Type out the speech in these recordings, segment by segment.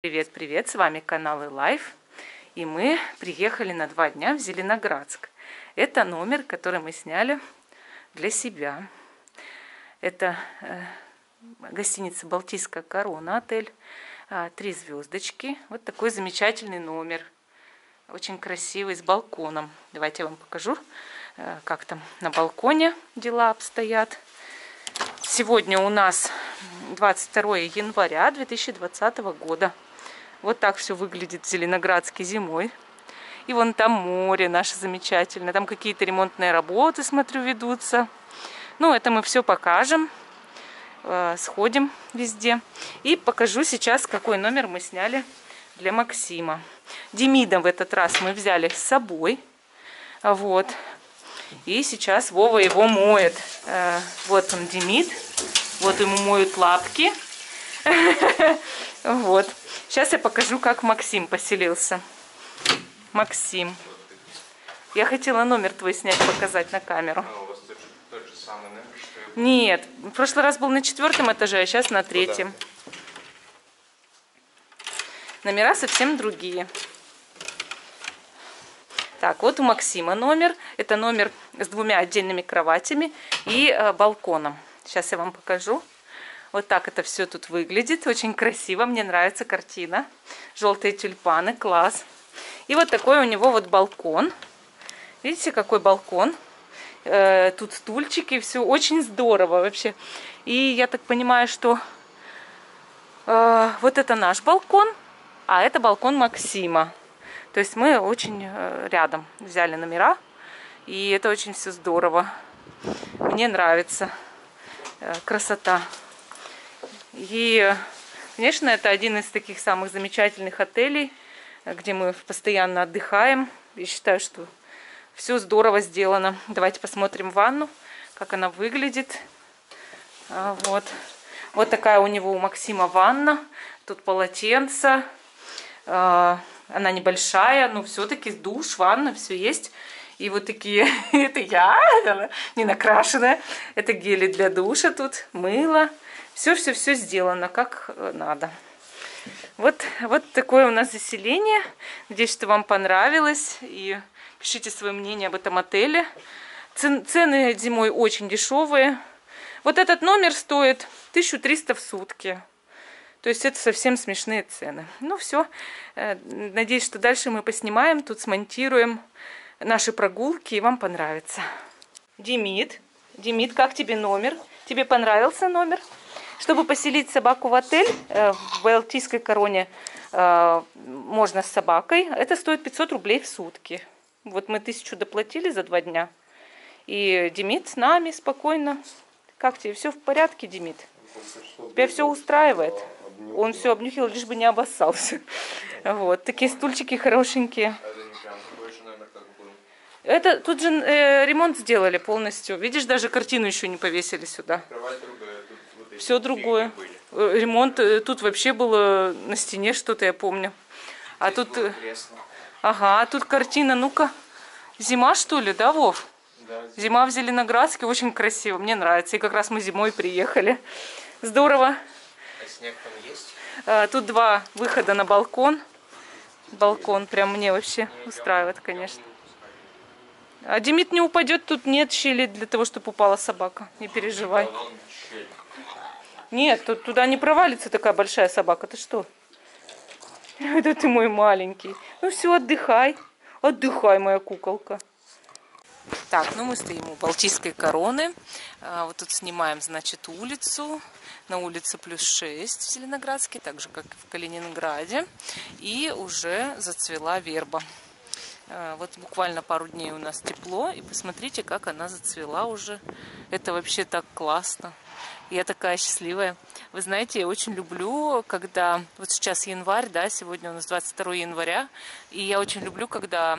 Привет-привет, с вами канал Life, и мы приехали на 2 дня в Зеленоградск. Это номер, который мы сняли для себя. Это гостиница «Балтийская корона», отель, 3 звездочки. Вот такой замечательный номер, очень красивый, с балконом. Давайте я вам покажу, как там на балконе дела обстоят. Сегодня у нас 22 января 2020 года. Вот так все выглядит в Зеленоградске зимой. И вон там море наше замечательное. Там какие-то ремонтные работы, смотрю, ведутся. Ну, это мы все покажем. Сходим везде. И покажу сейчас, какой номер мы сняли для Максима. Демида в этот раз мы взяли с собой. Вот. И сейчас Вова его моет. Вот он, Демид. Вот ему моют лапки. Вот. Сейчас я покажу, как Максим поселился. Максим. Я хотела номер твой снять, показать на камеру. А у вас тот же самый номер, что я... Нет, в прошлый раз был на 4-м этаже, а сейчас на 3-м. Номера совсем другие. Так, вот у Максима номер. Это номер с 2 отдельными кроватями и балконом. Сейчас я вам покажу. Вот так это все тут выглядит. Очень красиво. Мне нравится картина. Желтые тюльпаны. Класс. И вот такой у него вот балкон. Видите, какой балкон? Тут стульчики. Все очень здорово вообще. И я так понимаю, что вот это наш балкон, а это балкон Максима. То есть мы очень рядом взяли номера. И это очень все здорово. Мне нравится. Красота. И, конечно, это один из таких самых замечательных отелей, где мы постоянно отдыхаем. Я считаю, что все здорово сделано. Давайте посмотрим ванну, как она выглядит. Вот. Вот такая у него, у Максима, ванна. Тут полотенце. Она небольшая, но все-таки душ, ванна, все есть. И вот такие, это я, не накрашенная. Это гели для душа тут, мыло. Все сделано как надо. Вот такое у нас заселение. Надеюсь, что вам понравилось. И пишите свое мнение об этом отеле. Цены зимой очень дешевые. Вот этот номер стоит 1300 в сутки. То есть это совсем смешные цены. Ну все. Надеюсь, что дальше мы поснимаем, тут смонтируем наши прогулки, и вам понравится. Демид, как тебе номер? Тебе понравился номер? Чтобы поселить собаку в отель в Балтийской короне, можно с собакой. Это стоит 500 рублей в сутки. Вот мы 1000 доплатили за 2 дня. И Демид с нами спокойно. Как тебе? Все в порядке, Демид? Тебя все устраивает? Он все обнюхил, лишь бы не обоссался. Вот. Такие стульчики хорошенькие. Это тут же ремонт сделали полностью. Видишь, даже картину еще не повесили сюда. Все другое. Ремонт тут вообще было на стене что-то, я помню. А тут... Ага, а тут картина. Ну-ка. Зима, что ли, да, Вов? Да. Зима в Зеленоградске очень красиво. Мне нравится. И как раз мы зимой приехали. Здорово. А снег там есть? Тут 2 выхода на балкон. Балкон прям мне вообще устраивает, конечно. А Демид не упадет, тут нет щели для того, чтобы упала собака. Не переживай. Нет, тут туда не провалится такая большая собака. Ты что? Это ты мой маленький. Ну все, отдыхай. Отдыхай, моя куколка. Так, ну мы стоим у Балтийской короны. Вот тут снимаем, значит, улицу. На улице +6 в Зеленоградске, так же, как и в Калининграде. И уже зацвела верба. Вот буквально пару дней у нас тепло. И посмотрите, как она зацвела уже. Это вообще так классно. Я такая счастливая. Вы знаете, я очень люблю, когда... Вот сейчас январь, да, сегодня у нас 22 января. И я очень люблю, когда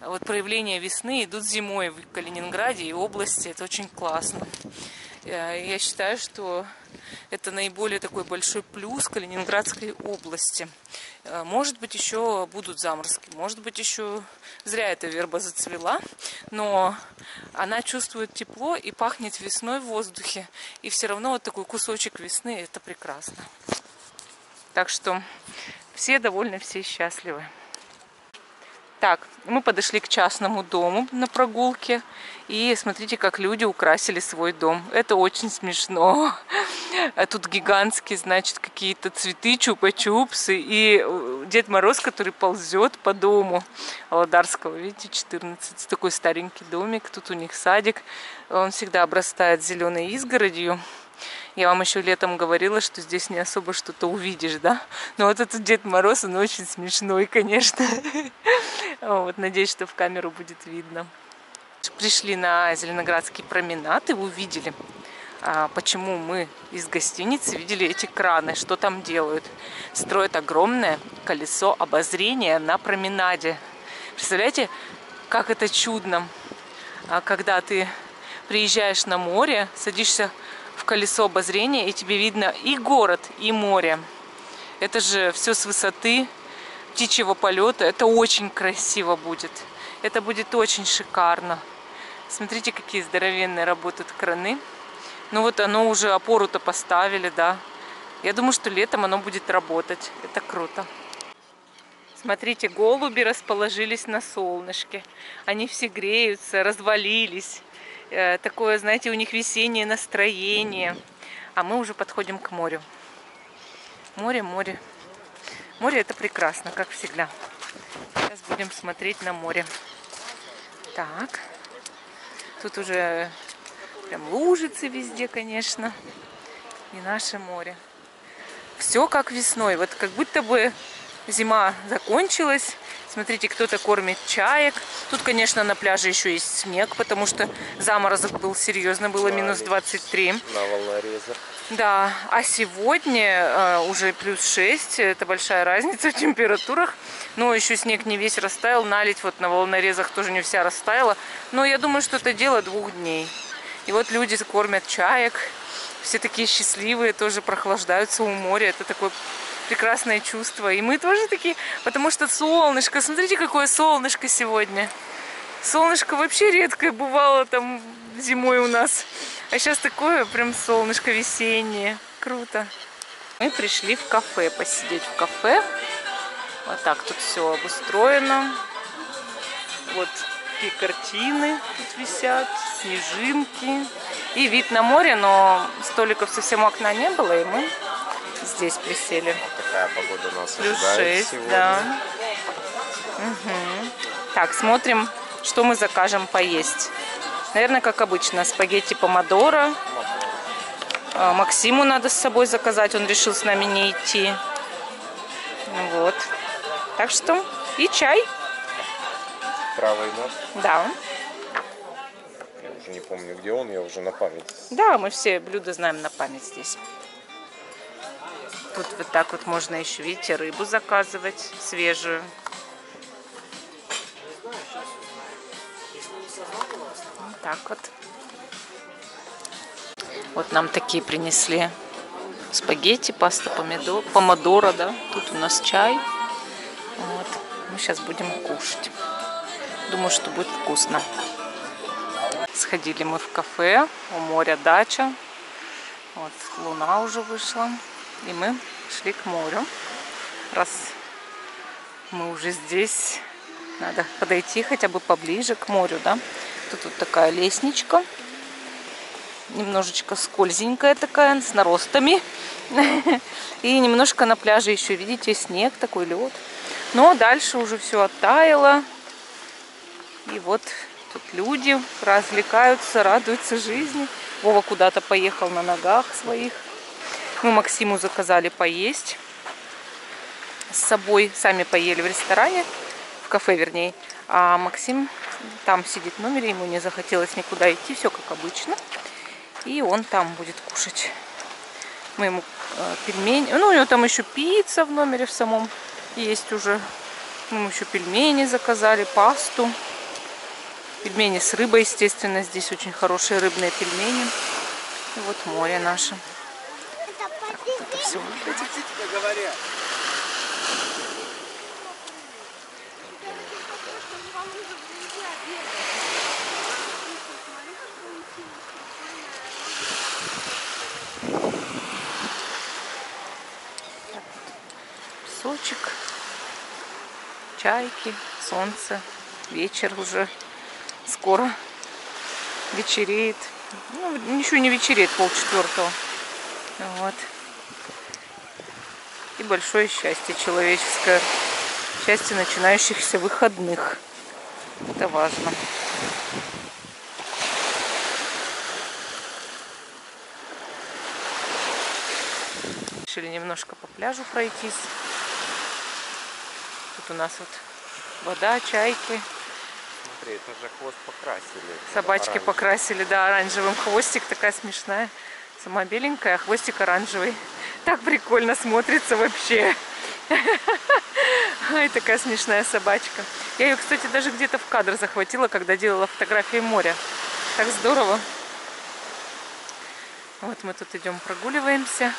вот проявления весны идут зимой в Калининграде и области. Это очень классно. Я считаю, что это наиболее такой большой плюс Калининградской области. Может быть, еще будут заморозки, может быть, еще зря эта верба зацвела, но она чувствует тепло и пахнет весной в воздухе. И все равно вот такой кусочек весны — это прекрасно. Так что Все довольны, все счастливы. Так, мы подошли к частному дому на прогулке. И смотрите, как люди украсили свой дом. Это очень смешно. А тут гигантские, значит, какие-то цветы, чупа-чупсы. И Дед Мороз, который ползет по дому Володарского. Видите, 14. Такой старенький домик. Тут у них садик. Он всегда обрастает зеленой изгородью. Я вам еще летом говорила, что здесь не особо что-то увидишь, да? Но вот этот Дед Мороз, он очень смешной, конечно. Вот, надеюсь, что в камеру будет видно. Пришли на Зеленоградский променад и увидели, почему мы из гостиницы видели эти краны, что там делают. Строят огромное колесо обозрения на променаде. Представляете, как это чудно, когда ты приезжаешь на море, садишься в колесо обозрения, и тебе видно и город, и море. Это же все с высоты птичьего полета. Это очень красиво будет. Это будет очень шикарно. Смотрите, какие здоровенные работают краны. Ну вот оно уже опору-то поставили, да. Я думаю, что летом оно будет работать. Это круто. Смотрите, голуби расположились на солнышке. Они все греются, развалились. Такое, знаете, у них весеннее настроение. А мы уже подходим к морю. Море, море. Море — это прекрасно, как всегда. Сейчас будем смотреть на море. Так. Тут уже прям лужицы везде, конечно. И наше море. Все как весной. Вот как будто бы зима закончилась. Смотрите, кто-то кормит чаек. Тут, конечно, на пляже еще есть снег, потому что заморозок был серьезно, было минус 23. На волнорезах. Да, а сегодня уже плюс 6. Это большая разница в температурах. Но еще снег не весь растаял. Наледь вот на волнорезах тоже не вся растаяла. Но я думаю, что это дело 2 дней. И вот люди кормят чаек. Все такие счастливые, тоже прохлаждаются у моря. Это такое прекрасное чувство. И мы тоже такие, потому что солнышко. Смотрите, какое солнышко сегодня. Солнышко вообще редкое бывало там зимой у нас. А сейчас такое прям солнышко весеннее. Круто. Мы пришли в кафе, посидеть в кафе. Вот так тут все обустроено. Вот такие картины тут висят, снежинки. И вид на море, но столиков совсем у окна не было, и мы здесь присели. Вот такая погода нас плюс ожидает 6, сегодня. да. Угу. Так, смотрим, что мы закажем поесть. Наверное, как обычно, спагетти помодоро. Максиму надо с собой заказать, он решил с нами не идти. Вот. Так что и чай. Правый нож. Да. Я уже не помню, где он, я уже на память. Да, мы все блюда знаем на память здесь. Тут вот так вот можно еще, видите, рыбу заказывать свежую. Вот так вот. Вот нам такие принесли спагетти, паста помодоро, да. Тут у нас чай. Вот. Мы сейчас будем кушать. Думаю, что будет вкусно. Сходили мы в кафе, у моря дача. Вот луна уже вышла. И мы шли к морю. Раз мы уже здесь, надо подойти хотя бы поближе к морю, да. Тут вот такая лестничка. Немножечко скользенькая такая, с наростами. И немножко на пляже еще, видите, снег, такой лед. Но дальше уже все оттаяло. И вот тут люди развлекаются, радуются жизни. Вова куда-то поехал на ногах своих. Мы Максиму заказали поесть с собой. Сами поели в ресторане, в кафе вернее. А Максим там сидит в номере, ему не захотелось никуда идти, все как обычно. И он там будет кушать. Мы ему пельмени, ну у него там еще пицца в номере в самом есть уже. Мы ему еще пельмени заказали, пасту. Пельмени с рыбой, естественно, здесь очень хорошие рыбные пельмени. И вот море наше. Так, вот это все выглядит. Песочек. чайки, солнце, вечер уже. Скоро вечереет. Ну, ничего не вечереет, 3:30. Вот. И большое счастье человеческое. Счастье начинающихся выходных. Это важно. Решили немножко по пляжу пройтись. Тут у нас вот вода, чайки. Смотри, это же хвост покрасили. Собачки оранжевый. покрасили, да, оранжевым. Хвостик такая смешная. Сама беленькая, а хвостик оранжевый. Так прикольно смотрится вообще. Ай, такая смешная собачка. Я ее, кстати, даже где-то в кадр захватила, когда делала фотографии моря. Так здорово. Вот мы тут идем, прогуливаемся.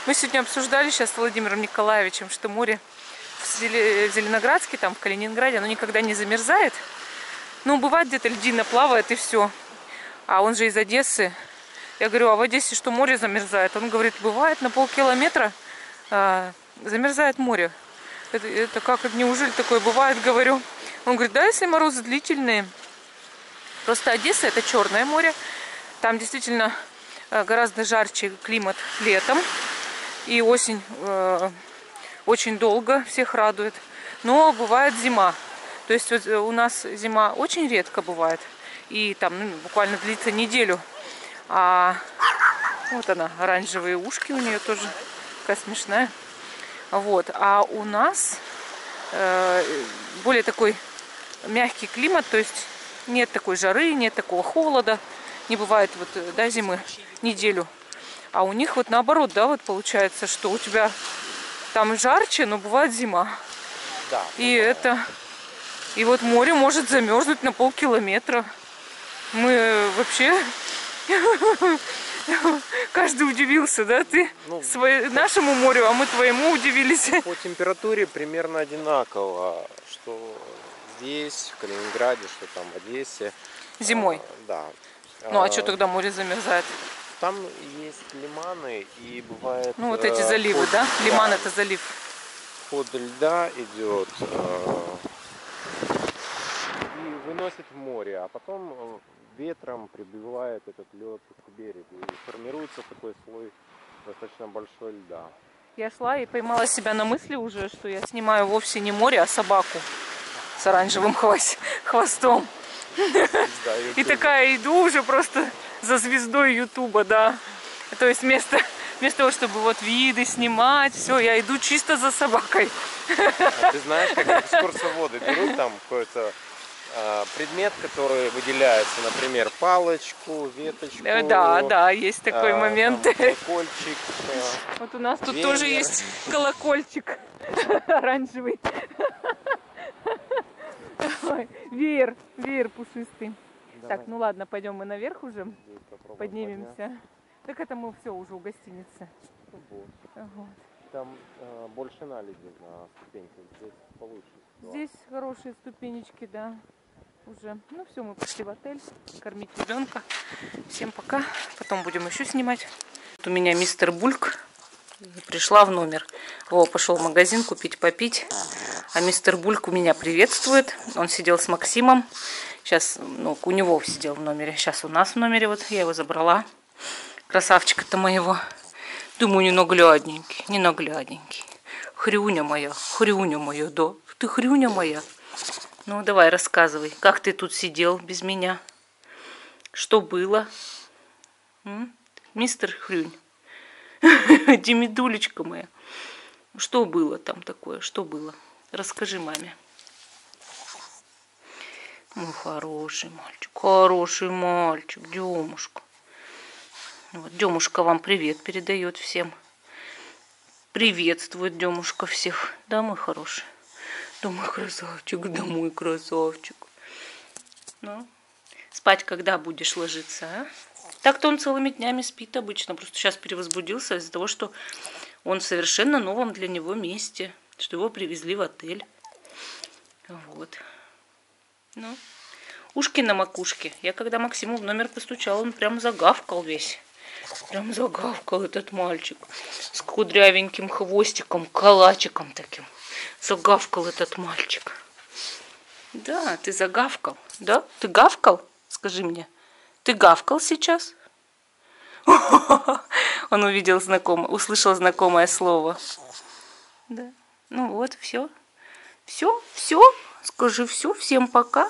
Мы сегодня обсуждали сейчас с Владимиром Николаевичем, что море в Зеленоградске, там в Калининграде, оно никогда не замерзает. Ну, бывает где-то льдина плавает и все. А он же из Одессы. Я говорю, а в Одессе что, море замерзает? Он говорит, бывает на полкилометра замерзает море. Это как, неужели такое бывает, говорю. Он говорит, да, если морозы длительные. Просто Одесса — это Черное море. Там действительно гораздо жарче климат летом. И осень очень долго всех радует. Но бывает зима. То есть вот у нас зима очень редко бывает. И там буквально длится неделю. А вот она, оранжевые ушки у нее тоже. Такая смешная. Вот. А у нас более такой мягкий климат. То есть нет такой жары, нет такого холода. Не бывает вот, да, зимы неделю. А у них вот наоборот, да, вот получается, что у тебя там жарче, но бывает зима. Да. И вот море может замерзнуть на полкилометра. Мы вообще... Каждый удивился, да? Ты нашему морю, а мы твоему удивились. По температуре примерно одинаково. Что здесь, в Калининграде, что там в Одессе. Зимой? Да. Ну а что тогда море замерзает? Там есть лиманы и бывает... Ну вот эти заливы, да? Лиман — это залив. Под льда идет и выносит в море, а потом ветром прибивает этот лед к берегу. И формируется такой слой достаточно большой льда. Я шла и поймала себя на мысли уже, что я снимаю вовсе не море, а собаку с оранжевым хвостом. И такая иду уже просто за звездой Ютуба, да. То есть вместо того, чтобы вот виды снимать, все, я иду чисто за собакой. А ты знаешь, как экскурсоводы берут там какой-то предмет, который выделяется, например, палочку, веточку. Да, есть такой момент. Колокольчик. Вот у нас тут тоже есть колокольчик оранжевый. Веер пушистый. Давай. Так, ну ладно, пойдем мы наверх уже, поднимемся. Так это мы все уже у гостиницы. Вот. Там больше наледи на ступеньках, здесь получше. Здесь хорошие ступенечки, да. Уже. Ну все, мы пошли в отель кормить ребенка. Всем пока. Потом будем еще снимать. Вот у меня мистер Бульк. Пришла в номер. Вова пошел в магазин купить попить. А мистер Бульк у меня приветствует. Он сидел с Максимом. Сейчас, ну, у него сидел в номере. Сейчас у нас в номере. Вот я его забрала. Красавчика-то моего. Думаю, ненаглядненький. Хрюня моя, да. Ты хрюня моя. Ну, давай, рассказывай. Как ты тут сидел без меня? Что было? Мистер Хрюнь. Демидулечка моя. Что было там такое? Что было? Расскажи маме. Мой хороший мальчик, Демушка. Вот, Демушка вам привет передает всем. Приветствует Демушка всех. Да, мой хороший? Да, мой красавчик. Ну, спать когда будешь ложиться, а? Так-то он целыми днями спит обычно. Просто сейчас перевозбудился из-за того, что он в совершенно новом для него месте. Что его привезли в отель. Вот. Ну, ушки на макушке. Я когда Максиму в номер постучала, он прям загавкал весь. Прям загавкал этот мальчик. С кудрявеньким хвостиком, калачиком таким. Загавкал этот мальчик. Да, ты загавкал. Да? Ты гавкал? Скажи мне. Ты гавкал сейчас? Он увидел услышал знакомое слово. Да. Ну вот, все. Все. Скажи все. Всем пока.